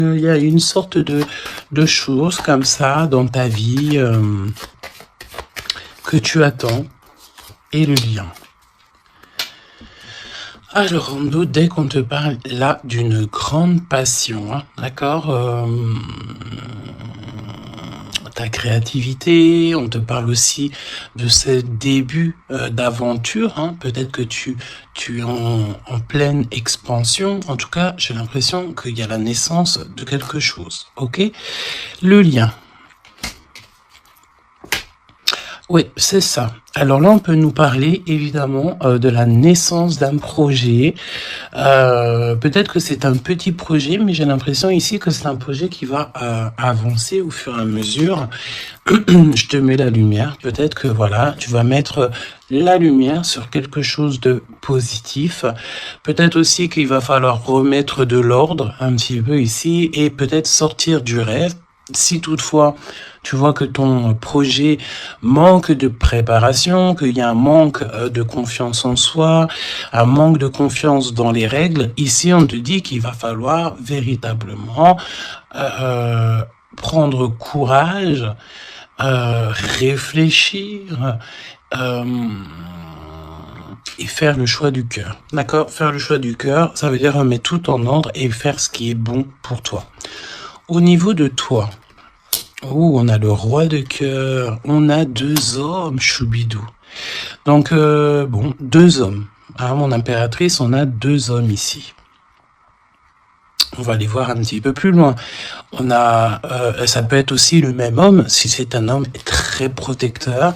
Il y a une sorte de choses comme ça dans ta vie que tu attends et le lien. Alors, dès qu'on te parle là d'une grande passion, hein, d'accord, ta créativité, on te parle aussi de ce début d'aventure, hein, peut-être que tu es en pleine expansion, en tout cas, j'ai l'impression qu'il y a la naissance de quelque chose, ok? Le lien. Oui, c'est ça. Alors là, on peut nous parler évidemment de la naissance d'un projet. Peut-être que c'est un petit projet, mais j'ai l'impression ici que c'est un projet qui va avancer au fur et à mesure. Je te mets la lumière. Peut-être que voilà, tu vas mettre la lumière sur quelque chose de positif. Peut-être aussi qu'il va falloir remettre de l'ordre un petit peu ici et peut-être sortir du rêve. Si toutefois, tu vois que ton projet manque de préparation, qu'il y a un manque de confiance en soi, un manque de confiance dans les règles, ici on te dit qu'il va falloir véritablement prendre courage, réfléchir et faire le choix du cœur. D'accord? Faire le choix du cœur, ça veut dire remettre tout en ordre et faire ce qui est bon pour toi. Au niveau de toi, on a le roi de cœur, on a 2 hommes, choubidou. Donc, bon, 2 hommes. Hein, mon impératrice, on a 2 hommes ici. On va aller voir un petit peu plus loin. On a, ça peut être aussi le même homme, si c'est un homme très protecteur.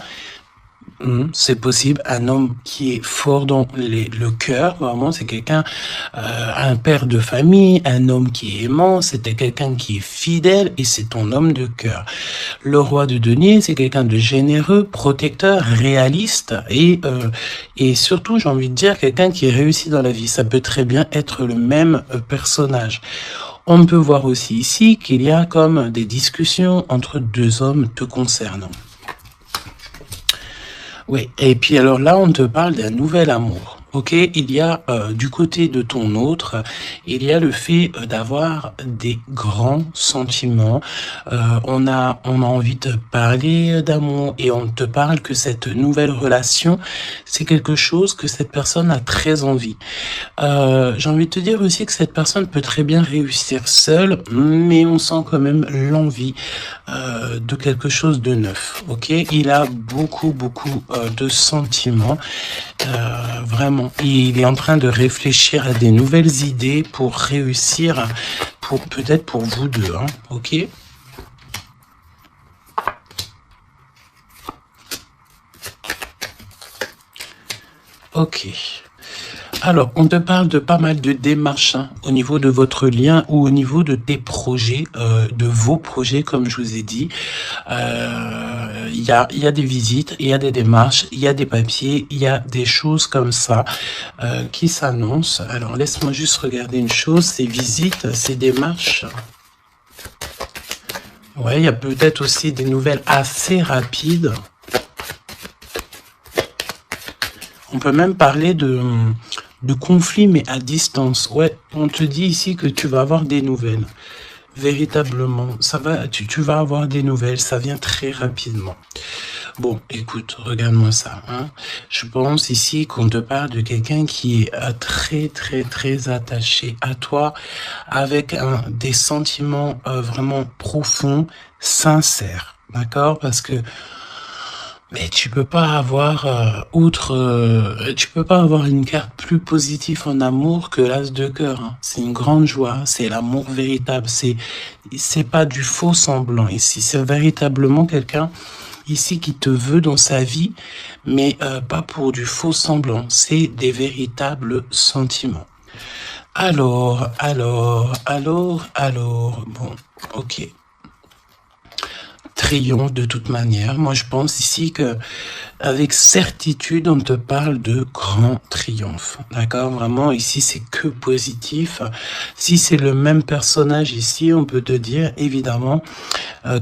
C'est possible, un homme qui est fort dans le cœur, vraiment, c'est quelqu'un, un père de famille, un homme qui est aimant, c'était quelqu'un qui est fidèle et c'est ton homme de cœur. Le roi de denier, c'est quelqu'un de généreux, protecteur, réaliste et surtout, j'ai envie de dire, quelqu'un qui est réussi dans la vie. Ça peut très bien être le même personnage. On peut voir aussi ici qu'il y a comme des discussions entre 2 hommes te concernant. Oui, et puis alors là, on te parle d'un nouvel amour. Ok, il y a du côté de ton autre, il y a le fait d'avoir des grands sentiments. On a envie de parler d'amour et on te parle que cette nouvelle relation, c'est quelque chose que cette personne a très envie. J'ai envie de te dire aussi que cette personne peut très bien réussir seule, mais on sent quand même l'envie de quelque chose de neuf. Ok, il a beaucoup de sentiments, vraiment. Il est en train de réfléchir à des nouvelles idées pour réussir, peut-être pour vous deux, hein, ok. Ok. Alors, on te parle de pas mal de démarches hein, au niveau de votre lien ou au niveau de tes projets, de vos projets, comme je vous ai dit. Il y a des visites, il y a des démarches, il y a des papiers, il y a des choses comme ça qui s'annoncent. Alors, laisse-moi juste regarder une chose, ces visites, ces démarches. Ouais, il y a peut-être aussi des nouvelles assez rapides. On peut même parler de conflit, mais à distance. Ouais, on te dit ici que tu vas avoir des nouvelles. Véritablement, ça va, tu vas avoir des nouvelles, ça vient très rapidement. Bon, écoute, regarde-moi ça. Hein. Je pense ici qu'on te parle de quelqu'un qui est très attaché à toi, avec des sentiments vraiment profonds, sincères. D'accord? Parce que mais tu peux pas avoir tu peux pas avoir une carte plus positive en amour que l'as de cœur. Hein. C'est une grande joie, c'est l'amour véritable. C'est pas du faux semblant ici. C'est véritablement quelqu'un ici qui te veut dans sa vie, mais pas pour du faux semblant. C'est des véritables sentiments. Alors, bon, ok. Triomphe de toute manière. Moi, je pense ici que avec certitude, on te parle de grand triomphe. D'accord? Vraiment, ici, c'est que positif. Si c'est le même personnage ici, on peut te dire, évidemment,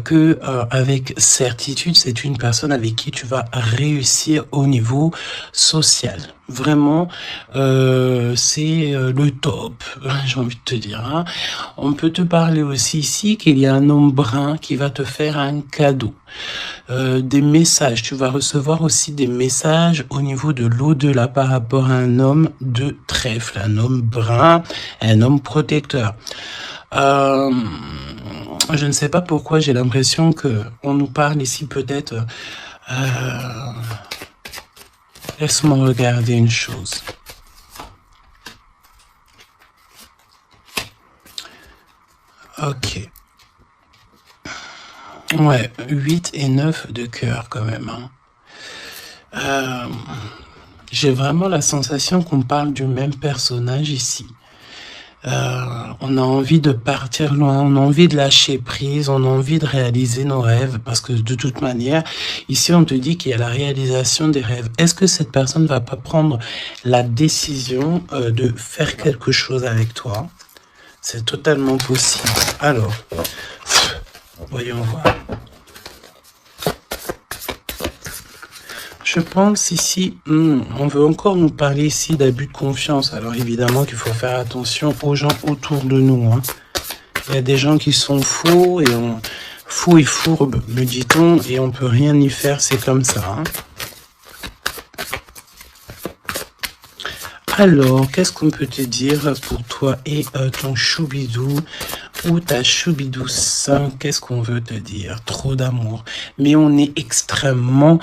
que avec certitude, c'est une personne avec qui tu vas réussir au niveau social. Vraiment, c'est le top, j'ai envie de te dire. Hein. On peut te parler aussi ici qu'il y a un homme brun qui va te faire un cadeau. Des messages, tu vas recevoir aussi des messages au niveau de l'au-delà par rapport à un homme de trèfle, un homme brun, un homme protecteur. Je ne sais pas pourquoi j'ai l'impression que on nous parle ici peut-être. Laisse-moi regarder une chose. Ok. Ouais, 8 et 9 de cœur quand même. Hein. J'ai vraiment la sensation qu'on parle du même personnage ici. On a envie de partir loin, on a envie de lâcher prise, on a envie de réaliser nos rêves, parce que de toute manière, ici on te dit qu'il y a la réalisation des rêves. Est-ce que cette personne va pas prendre la décision de faire quelque chose avec toi? C'est totalement possible. Alors, voyons voir. Je pense ici, on veut encore nous parler ici d'abus de confiance. Alors évidemment qu'il faut faire attention aux gens autour de nous. Hein. Il y a des gens qui sont faux et fous et fourbes, me dit-on, et on peut rien y faire, c'est comme ça. Hein. Alors, qu'est-ce qu'on peut te dire pour toi et ton choubidou ou ta choubidouce? Qu'est-ce qu'on veut te dire? Trop d'amour. Mais on est extrêmement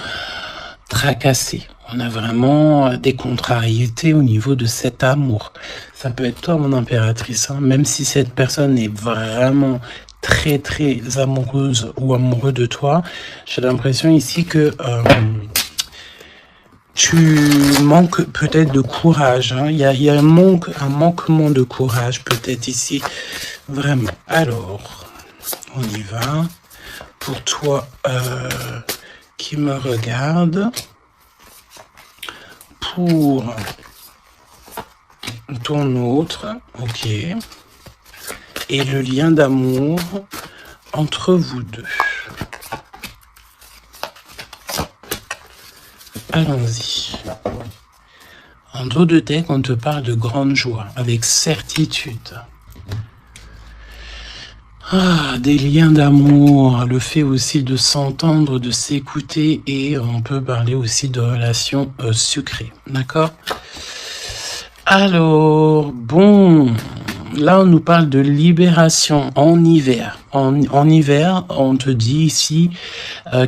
tracassé. On a vraiment des contrariétés au niveau de cet amour. Ça peut être toi, mon impératrice, hein, même si cette personne est vraiment très très amoureuse ou amoureux de toi. J'ai l'impression ici que tu manques peut-être de courage. Hein. Il y a un manquement de courage peut-être ici. Vraiment. Alors, on y va. Pour toi qui me regarde, pour ton autre, ok, et le lien d'amour entre vous deux. Allons-y. En dos de tête, on te parle de grande joie, avec certitude. Ah, des liens d'amour, le fait aussi de s'entendre, de s'écouter, et on peut parler aussi de relations sucrées, d'accord? Alors, bon, là on nous parle de libération en hiver. En hiver, on te dit ici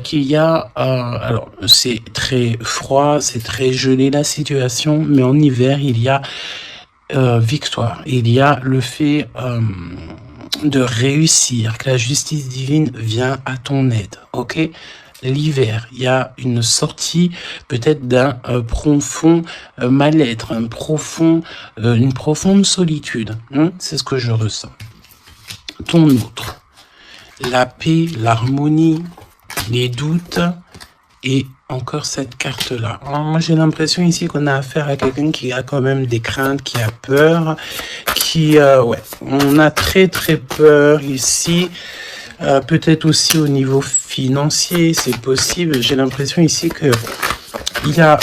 qu'il y a, alors c'est très froid, c'est très gelé la situation, mais en hiver il y a victoire, il y a le fait de réussir, que la justice divine vient à ton aide, ok? L'hiver, il y a une sortie peut-être d'un profond mal-être, une profonde solitude. Hein? C'est ce que je ressens. Ton autre, la paix, l'harmonie, les doutes et encore cette carte-là. Moi, j'ai l'impression ici qu'on a affaire à quelqu'un qui a quand même des craintes, qui a peur, ouais, on a très très peur ici. Peut-être aussi au niveau financier, c'est possible. J'ai l'impression ici que il y a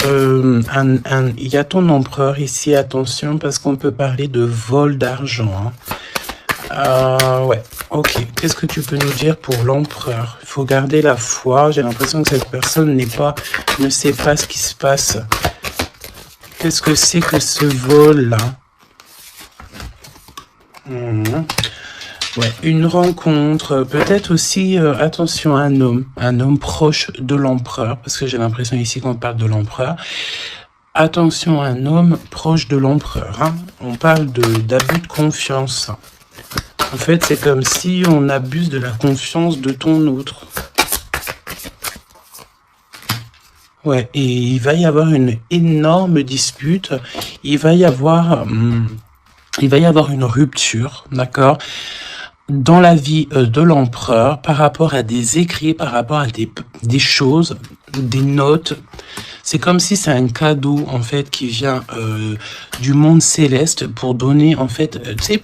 il y a ton empereur ici. Attention, parce qu'on peut parler de vol d'argent. Hein. Ouais, ok. Qu'est-ce que tu peux nous dire pour l'empereur? Il faut garder la foi. J'ai l'impression que cette personne ne sait pas ce qui se passe. Qu'est-ce que c'est que ce vol-là? Ouais, une rencontre, peut-être aussi, attention, un homme proche de l'empereur, parce que j'ai l'impression ici qu'on parle de l'empereur. Attention, un homme proche de l'empereur. Hein. On parle d'abus de confiance. En fait, c'est comme si on abuse de la confiance de ton autre. Ouais, et il va y avoir une énorme dispute. Il va y avoir une rupture, d'accord, dans la vie de l'empereur par rapport à des écrits, par rapport à des choses, des notes. C'est comme si c'est un cadeau en fait qui vient du monde céleste pour donner en fait, tu sais,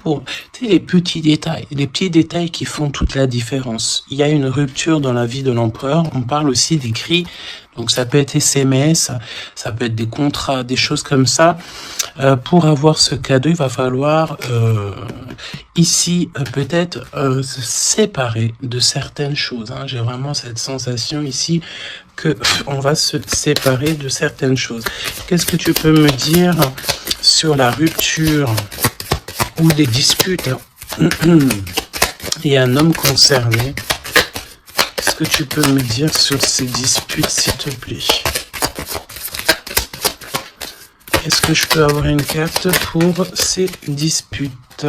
les petits détails qui font toute la différence. Il y a une rupture dans la vie de l'empereur. On parle aussi d'écrits Donc ça peut être SMS, ça peut être des contrats, des choses comme ça. Pour avoir ce cadeau, il va falloir ici peut-être se séparer de certaines choses. Hein. J'ai vraiment cette sensation ici que on va se séparer de certaines choses. Qu'est-ce que tu peux me dire sur la rupture ou des disputes? Il y a un homme concerné. Qu'est-ce que tu peux me dire sur ces disputes, s'il te plaît? Est-ce que je peux avoir une carte pour ces disputes?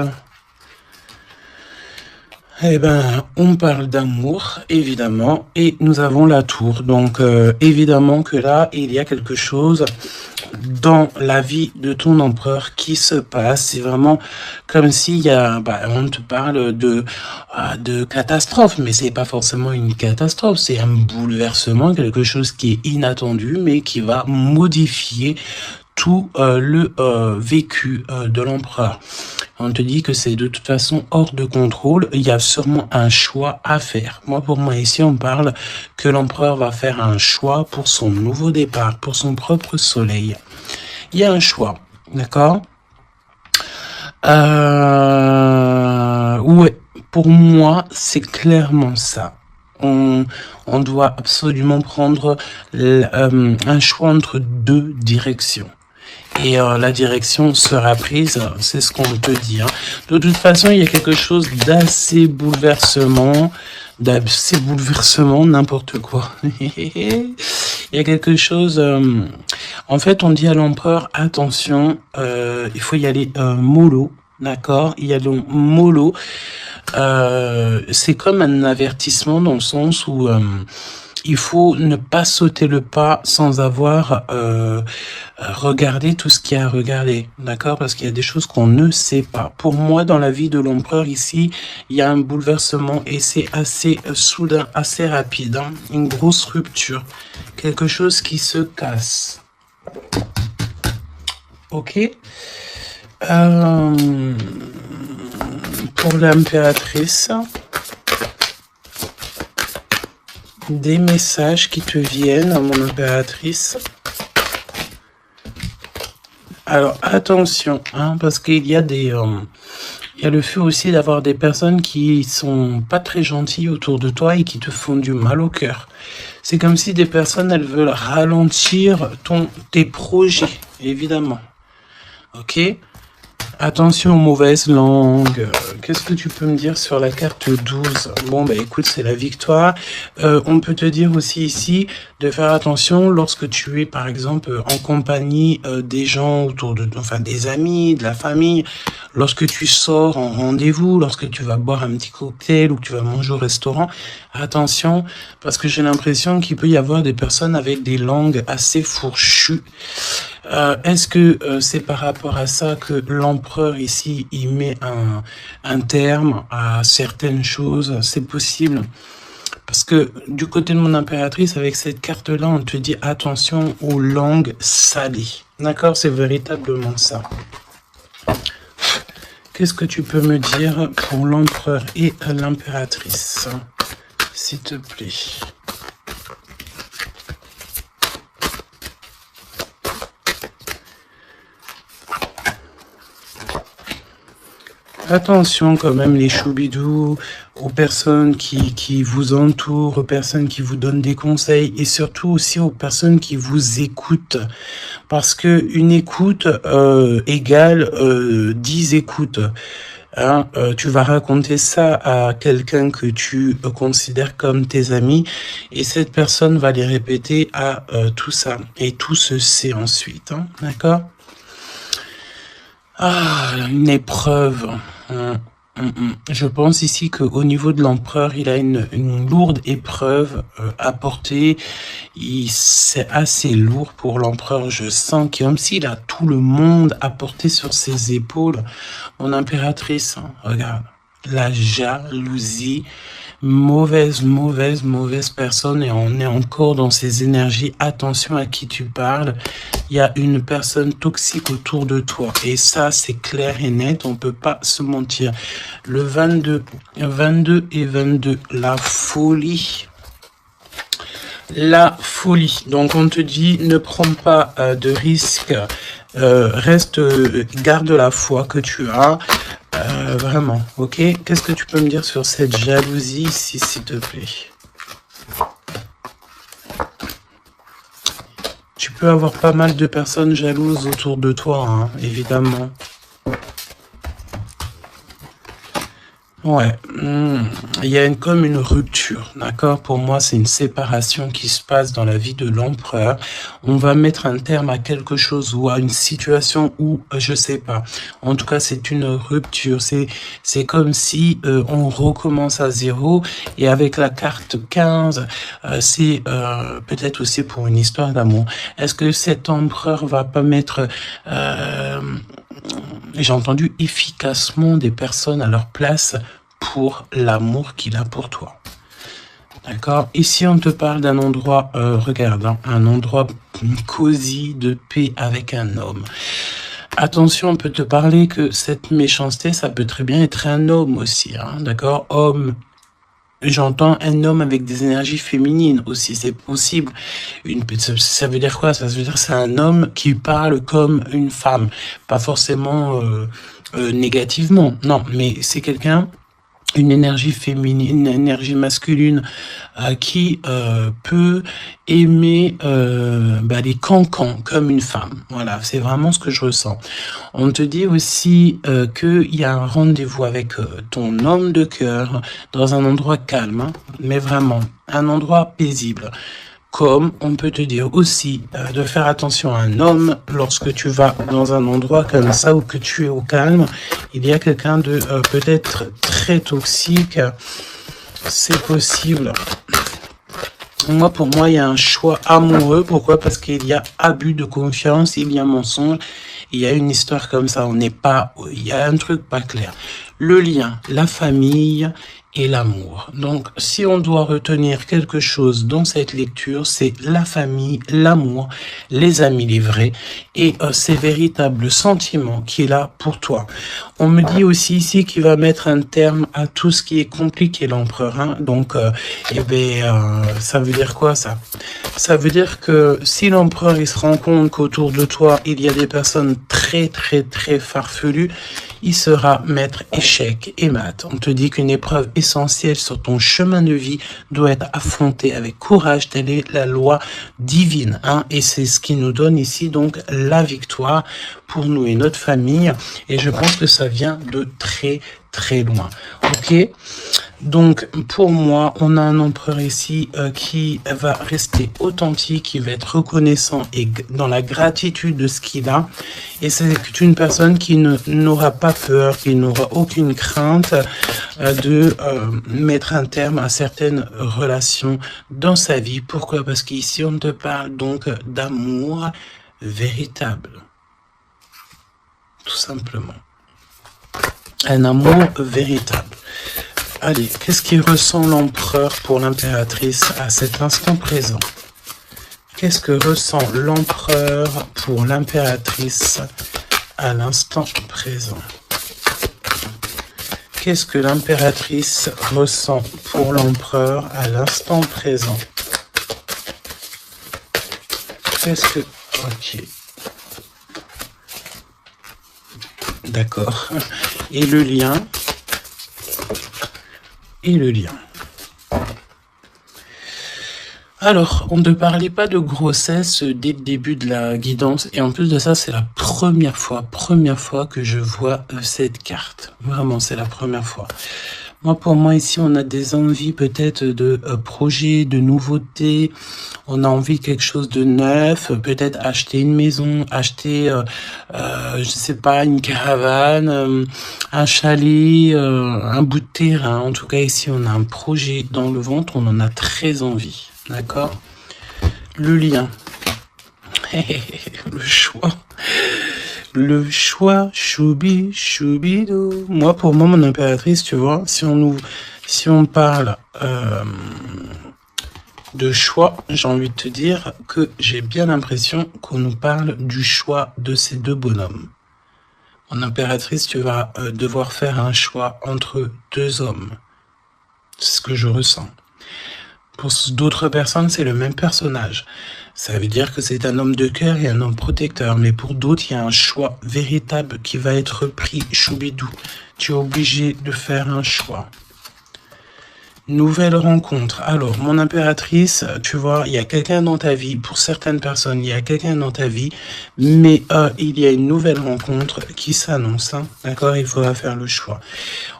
Eh ben, on parle d'amour, évidemment, et nous avons la tour. Donc, évidemment que là, il y a quelque chose dans la vie de ton empereur qui se passe. C'est vraiment comme s'il y a, on te parle de catastrophe, mais c'est pas forcément une catastrophe, c'est un bouleversement, quelque chose qui est inattendu, mais qui va modifier tout le vécu de l'empereur. On te dit que c'est de toute façon hors de contrôle. Il y a sûrement un choix à faire. Pour moi, ici, on parle que l'empereur va faire un choix pour son nouveau départ, pour son propre soleil. Il y a un choix, d'accord? Ouais, pour moi, c'est clairement ça. On doit absolument prendre un choix entre deux directions. Et la direction sera prise, c'est ce qu'on te dit. Hein. De toute façon, il y a quelque chose d'assez bouleversement, n'importe quoi. Il y a quelque chose... en fait, on dit à l'empereur, attention, il faut y aller mollo, d'accord? Il y a donc mollo. C'est comme un avertissement dans le sens où... il faut ne pas sauter le pas sans avoir regardé tout ce qu'il y a à regarder, d'accord? Parce qu'il y a des choses qu'on ne sait pas. Pour moi, dans la vie de l'empereur ici, il y a un bouleversement et c'est assez soudain, assez rapide. Hein? Une grosse rupture, quelque chose qui se casse. Ok. Pour l'impératrice... des messages qui te viennent à mon impératrice. Alors attention, hein, parce qu'il y a des, il y a le fait aussi d'avoir des personnes qui sont pas très gentilles autour de toi et qui te font du mal au cœur. C'est comme si des personnes, elles veulent ralentir tes projets, évidemment. Ok? Attention aux mauvaises langues. Qu'est-ce que tu peux me dire sur la carte 12? Bon, écoute, c'est la victoire. On peut te dire aussi ici de faire attention lorsque tu es, par exemple, en compagnie des gens autour de toi, enfin des amis, de la famille, lorsque tu sors en rendez-vous, lorsque tu vas boire un petit cocktail ou que tu vas manger au restaurant. Attention, parce que j'ai l'impression qu'il peut y avoir des personnes avec des langues assez fourchues. Est-ce que c'est par rapport à ça que l'empereur ici, il met un terme à certaines choses? C'est possible. Parce que du côté de mon impératrice, avec cette carte-là, on te dit attention aux langues salées. D'accord? C'est véritablement ça. Qu'est-ce que tu peux me dire pour l'empereur et l'impératrice, s'il te plaît? Attention quand même les choubidous, aux personnes qui vous entourent, aux personnes qui vous donnent des conseils et surtout aussi aux personnes qui vous écoutent. Parce que une écoute égale 10 écoutes. Hein, tu vas raconter ça à quelqu'un que tu considères comme tes amis et cette personne va les répéter à tout ça. Et tout se sait ensuite. Hein, d'accord? Ah, une épreuve. Je pense ici qu'au niveau de l'empereur, il a une lourde épreuve à porter. C'est assez lourd pour l'empereur. Je sens comme s'il a tout le monde à porter sur ses épaules. Mon impératrice, hein, regarde, la jalousie, mauvaise personne et on est encore dans ces énergies. Attention à qui tu parles. Il y a une personne toxique autour de toi et ça c'est clair et net, on peut pas se mentir. Le 22 et 22, la folie. La folie. Donc on te dit ne prends pas de risques, reste, garde la foi que tu as, vraiment, ok? Qu'est-ce que tu peux me dire sur cette jalousie ici, s'il te plaît? Tu peux avoir pas mal de personnes jalouses autour de toi, hein, évidemment. Ouais, il y a comme une rupture, d'accord? Pour moi, c'est une séparation qui se passe dans la vie de l'empereur. On va mettre un terme à quelque chose ou à une situation où, je sais pas. En tout cas, c'est une rupture. C'est comme si on recommence à zéro. Et avec la carte 15, c'est peut-être aussi pour une histoire d'amour. Est-ce que cet empereur va pas mettre... j'ai entendu efficacement des personnes à leur place pour l'amour qu'il a pour toi. D'accord? Ici, on te parle d'un endroit, regarde, hein, un endroit cosy, de paix avec un homme. Attention, on peut te parler que cette méchanceté, ça peut très bien être un homme aussi, hein, d'accord? Homme, j'entends un homme avec des énergies féminines aussi, c'est possible. Ça veut dire quoi? Ça veut dire c'est un homme qui parle comme une femme, pas forcément négativement, non, mais c'est quelqu'un, une énergie féminine, une énergie masculine qui peut aimer les cancans comme une femme. Voilà, c'est vraiment ce que je ressens. On te dit aussi qu'il y a un rendez-vous avec ton homme de cœur dans un endroit calme, hein, mais vraiment un endroit paisible. Comme on peut te dire aussi de faire attention à un homme lorsque tu vas dans un endroit comme ça ou que tu es au calme. Il y a quelqu'un de peut-être très toxique. C'est possible. Pour moi, il y a un choix amoureux. Pourquoi? Parce qu'il y a abus de confiance, il y a mensonge. Il y a une histoire comme ça. Il y a un truc pas clair. Le lien, la famille et l'amour. Donc, si on doit retenir quelque chose dans cette lecture, c'est la famille, l'amour, les amis, les vrais, et ces véritables sentiments qu'il a pour toi. On me dit aussi ici qu'il va mettre un terme à tout ce qui est compliqué, l'empereur. Hein. Donc, ça veut dire quoi ça? Ça veut dire que si l'empereur il se rend compte qu'autour de toi, il y a des personnes très, très, très farfelues, il sera maître échec et mat. On te dit qu'une épreuve essentielle sur ton chemin de vie doit être affrontée avec courage. Telle est la loi divine. Hein, et c'est ce qui nous donne ici donc la victoire pour nous et notre famille. Et je pense que ça vient de très, très loin. Ok? Donc, pour moi, on a un empereur ici qui va rester authentique, qui va être reconnaissant et dans la gratitude de ce qu'il a. Et c'est une personne qui n'aura pas peur, qui n'aura aucune crainte de mettre un terme à certaines relations dans sa vie. Pourquoi? Parce qu'ici, on te parle donc d'amour véritable. Tout simplement. Un amour véritable. Allez, qu'est-ce qu'il ressent l'empereur pour l'impératrice à cet instant présent? Qu'est-ce que ressent l'empereur pour l'impératrice à l'instant présent? Qu'est-ce que l'impératrice ressent pour l'empereur à l'instant présent? Qu'est-ce que... Ok. D'accord. Et le lien? Et le lien. Alors, on ne parlait pas de grossesse dès le début de la guidance. Et en plus de ça, c'est la première fois que je vois cette carte. Vraiment, c'est la première fois. Pour moi, ici, on a des envies peut-être de projets, de nouveautés. On a envie de quelque chose de neuf, peut-être acheter une maison, acheter, je sais pas, une caravane, un chalet, un bout de terrain. En tout cas, ici, on a un projet dans le ventre, on en a très envie. D'accord? Le lien. Le choix. Le choix, choubi, choubidou. Pour moi, mon impératrice, tu vois, si on parle de choix, j'ai envie de te dire que j'ai bien l'impression qu'on nous parle du choix de ces deux bonhommes. Mon impératrice, tu vas devoir faire un choix entre deux hommes. C'est ce que je ressens. Pour d'autres personnes, c'est le même personnage. Ça veut dire que c'est un homme de cœur et un homme protecteur. Mais pour d'autres, il y a un choix véritable qui va être pris. Choubidou, tu es obligé de faire un choix. Nouvelle rencontre. Alors, mon impératrice, tu vois, il y a quelqu'un dans ta vie. Pour certaines personnes, il y a quelqu'un dans ta vie. Mais il y a une nouvelle rencontre qui s'annonce. Hein, d'accord? Il faudra faire le choix.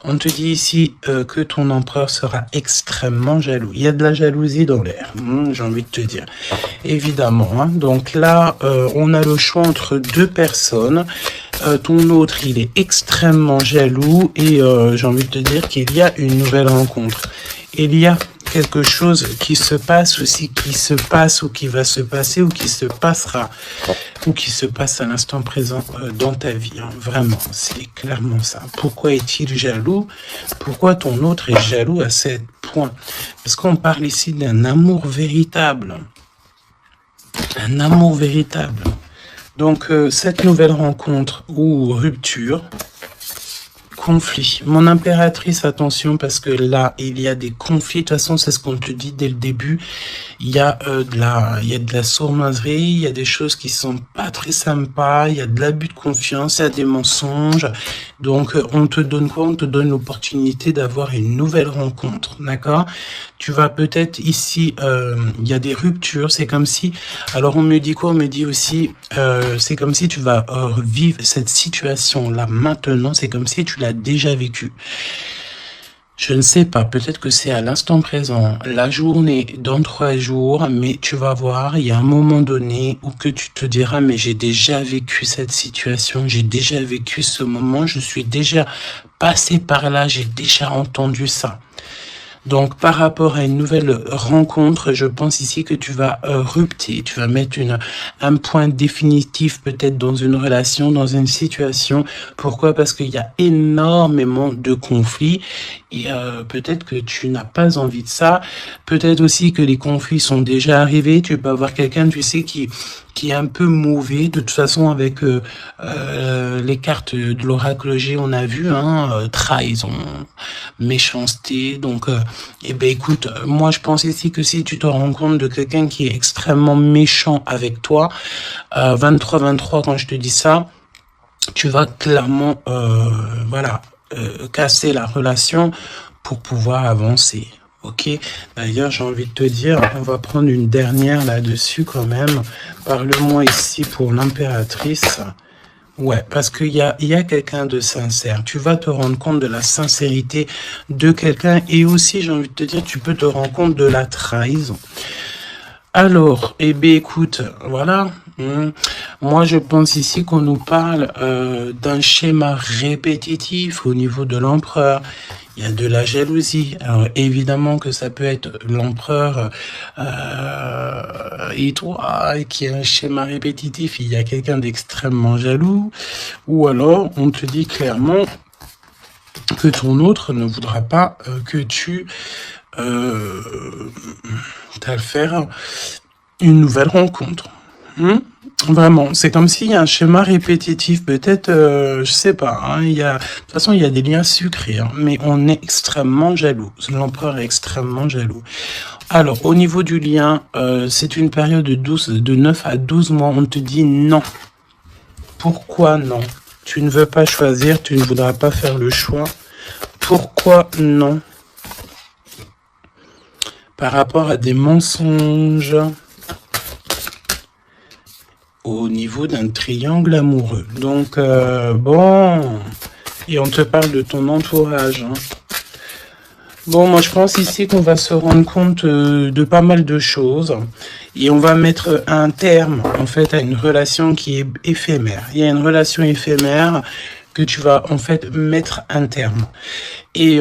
On te dit ici que ton empereur sera extrêmement jaloux. Il y a de la jalousie dans l'air, j'ai envie de te dire. Évidemment. Hein. Donc là, on a le choix entre deux personnes. Ton autre, il est extrêmement jaloux et j'ai envie de te dire qu'il y a une nouvelle rencontre. Il y a quelque chose qui se passe aussi, qui se passe ou qui va se passer ou qui se passera ou qui se passe à l'instant présent dans ta vie. Hein. Vraiment, c'est clairement ça. Pourquoi est-il jaloux? Pourquoi ton autre est jaloux à ce point? Parce qu'on parle ici d'un amour véritable. Un amour véritable. Donc, cette nouvelle rencontre ou rupture, conflit. Mon impératrice, attention, parce que là, il y a des conflits. De toute façon, c'est ce qu'on te dit dès le début. Il y a de la sournoiserie, il y a des choses qui sont pas très sympas, il y a de l'abus de confiance, il y a des mensonges. Donc, on te donne quoi? On te donne l'opportunité d'avoir une nouvelle rencontre, d'accord? Tu vas peut-être ici, il y a des ruptures, c'est comme si, alors on me dit quoi? On me dit aussi, c'est comme si tu vas vivre cette situation-là maintenant, c'est comme si tu l'as déjà vécu. Je ne sais pas, peut-être que c'est à l'instant présent, la journée, dans 3 jours, mais tu vas voir, il y a un moment donné où que tu te diras, mais j'ai déjà vécu cette situation, j'ai déjà vécu ce moment, je suis déjà passé par là, j'ai déjà entendu ça. Donc, par rapport à une nouvelle rencontre, je pense ici que tu vas rupter, tu vas mettre un point définitif peut-être dans une relation, dans une situation. Pourquoi? Parce qu'il y a énormément de conflits et peut-être que tu n'as pas envie de ça. Peut-être aussi que les conflits sont déjà arrivés. Tu peux avoir quelqu'un, tu sais, qui est un peu mauvais. De toute façon, avec les cartes de l'oracle G, on a vu, hein, trahison, méchanceté. Donc, eh ben écoute, moi je pense ici que si tu te rends compte de quelqu'un qui est extrêmement méchant avec toi, 23-23, quand je te dis ça, tu vas clairement, voilà, casser la relation pour pouvoir avancer. Ok, d'ailleurs, j'ai envie de te dire, on va prendre une dernière là-dessus quand même. Parle-moi ici pour l'impératrice. Ouais, parce qu'il y a quelqu'un de sincère. Tu vas te rendre compte de la sincérité de quelqu'un et aussi, j'ai envie de te dire, tu peux te rendre compte de la trahison. Alors, eh bien, écoute, voilà. Moi, je pense ici qu'on nous parle d'un schéma répétitif au niveau de l'empereur. Il y a de la jalousie. Alors, évidemment que ça peut être l'empereur et toi qui a un schéma répétitif. Il y a quelqu'un d'extrêmement jaloux. Ou alors, on te dit clairement que ton autre ne voudra pas que tu t'as faire une nouvelle rencontre. Vraiment, c'est comme s'il y a un schéma répétitif, peut-être, je sais pas, hein, de toute façon, il y a des liens sucrés, hein, mais on est extrêmement jaloux. L'empereur est extrêmement jaloux. Alors, au niveau du lien, c'est une période de 9 à 12 mois. On te dit non. Pourquoi non? Tu ne veux pas choisir, tu ne voudras pas faire le choix. Pourquoi non? Par rapport à des mensonges au niveau d'un triangle amoureux. Donc, bon, et on te parle de ton entourage. Hein. Bon, moi je pense ici qu'on va se rendre compte de pas mal de choses et on va mettre un terme en fait à une relation qui est éphémère. Il y a une relation éphémère que tu vas en fait mettre un terme. Et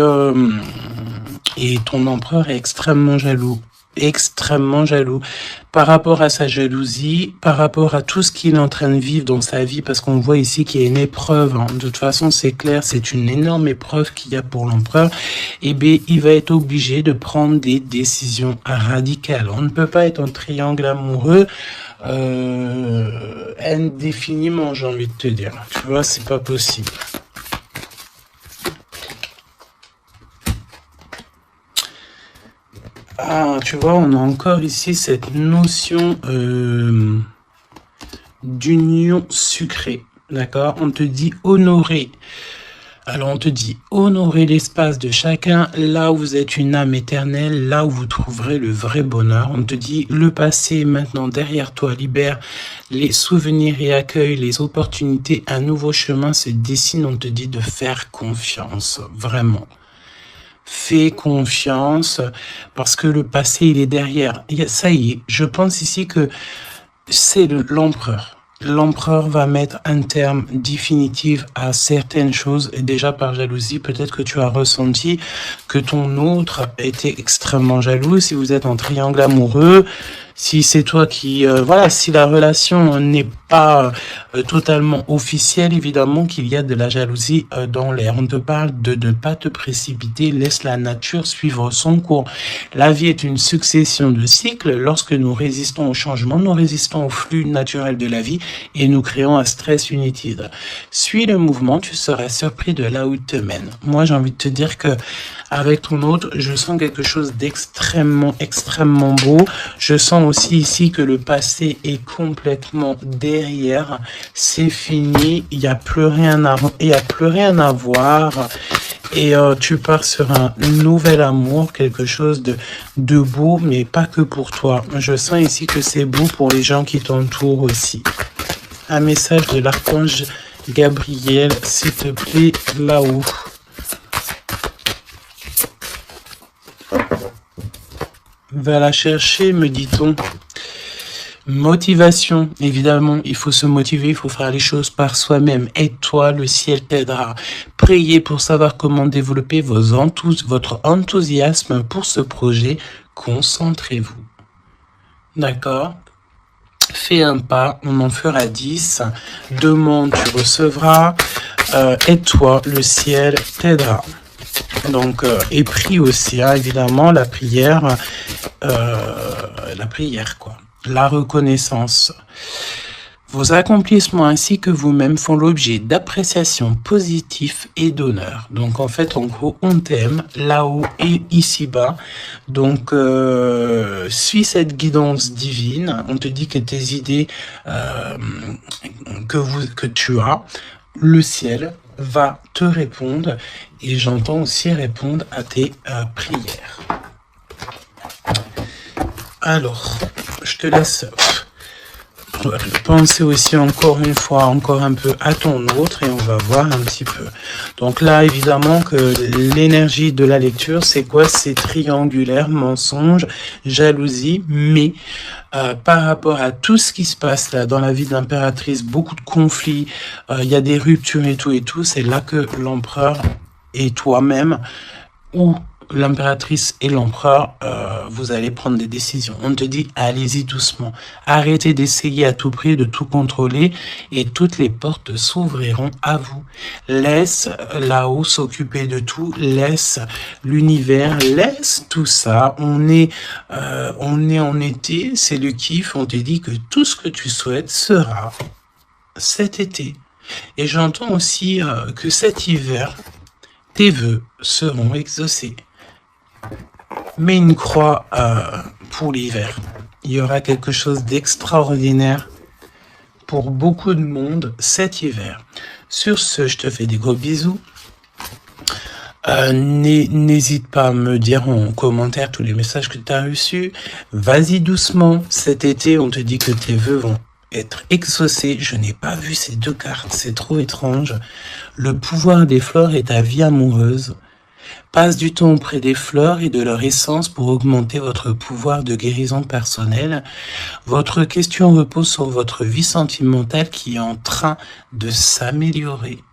ton empereur est extrêmement jaloux. Extrêmement jaloux par rapport à sa jalousie, par rapport à tout ce qu'il est en train de vivre dans sa vie, parce qu'on voit ici qu'il y a une épreuve. Hein. De toute façon, c'est clair, c'est une énorme épreuve qu'il y a pour l'empereur. Et bien, il va être obligé de prendre des décisions radicales. On ne peut pas être en triangle amoureux indéfiniment, j'ai envie de te dire. Tu vois, c'est pas possible. Ah, tu vois, on a encore ici cette notion d'union sucrée. D'accord? On te dit honorer. Alors on te dit honorer l'espace de chacun, là où vous êtes une âme éternelle, là où vous trouverez le vrai bonheur. On te dit le passé est maintenant derrière toi, libère les souvenirs et accueille les opportunités. Un nouveau chemin se dessine, on te dit de faire confiance, vraiment. Fais confiance parce que le passé il est derrière. Ça y est, je pense ici que c'est l'empereur. L'empereur va mettre un terme définitif à certaines choses. Et déjà par jalousie, peut-être que tu as ressenti que ton autre était extrêmement jaloux. Si vous êtes en triangle amoureux, si c'est toi qui... voilà, si la relation n'est pas totalement officielle, évidemment qu'il y a de la jalousie dans l'air. On te parle de ne pas te précipiter, laisse la nature suivre son cours. La vie est une succession de cycles. Lorsque nous résistons au changement, nous résistons au flux naturel de la vie et nous créons un stress inutile. Suis le mouvement, tu seras surpris de là où il te mène. Moi, j'ai envie de te dire que avec ton autre, je sens quelque chose extrêmement beau. Je sens aussi ici que le passé est complètement derrière. C'est fini. Il n'y a plus rien à voir. Et tu pars sur un nouvel amour, quelque chose de beau, mais pas que pour toi. Je sens ici que c'est beau pour les gens qui t'entourent aussi. Un message de l'archange Gabriel, s'il te plaît, là-haut. Va la chercher, me dit-on. Motivation, évidemment, il faut se motiver, il faut faire les choses par soi-même. Aide-toi, le ciel t'aidera. Priez pour savoir comment développer votre enthousiasme pour ce projet. Concentrez-vous. D'accord? Fais un pas, on en fera 10. Demande, tu recevras. Aide-toi, le ciel t'aidera. Donc, et prie aussi, hein, évidemment, la prière, quoi. La reconnaissance. Vos accomplissements ainsi que vous-même font l'objet d'appréciation positive et d'honneur. Donc en fait, en gros, on t'aime là-haut et ici-bas. Donc suis cette guidance divine. On te dit que tes idées que tu as, le ciel va te répondre et j'entends aussi répondre à tes prières. Alors, je te laisse penser aussi encore une fois, encore un peu à ton autre et on va voir un petit peu. Donc là, évidemment que l'énergie de la lecture, c'est quoi? C'est triangulaire, mensonge, jalousie, mais par rapport à tout ce qui se passe là dans la vie de l'impératrice, beaucoup de conflits, il y a des ruptures et tout, c'est là que l'empereur et toi-même ou l'impératrice et l'empereur, vous allez prendre des décisions. On te dit, allez-y doucement. Arrêtez d'essayer à tout prix de tout contrôler et toutes les portes s'ouvriront à vous. Laisse là-haut s'occuper de tout. Laisse l'univers. Laisse tout ça. On est en été. C'est le kiff. On te dit que tout ce que tu souhaites sera cet été. Et j'entends aussi que cet hiver, tes vœux seront exaucés. Mets une croix pour l'hiver. Il y aura quelque chose d'extraordinaire pour beaucoup de monde cet hiver. Sur ce, je te fais des gros bisous. N'hésite pas à me dire en commentaire tous les messages que tu as reçus. Vas-y doucement. Cet été, on te dit que tes vœux vont être exaucés. Je n'ai pas vu ces deux cartes. C'est trop étrange. Le pouvoir des fleurs est ta vie amoureuse. Passe du temps auprès des fleurs et de leur essence pour augmenter votre pouvoir de guérison personnelle. Votre question repose sur votre vie sentimentale qui est en train de s'améliorer.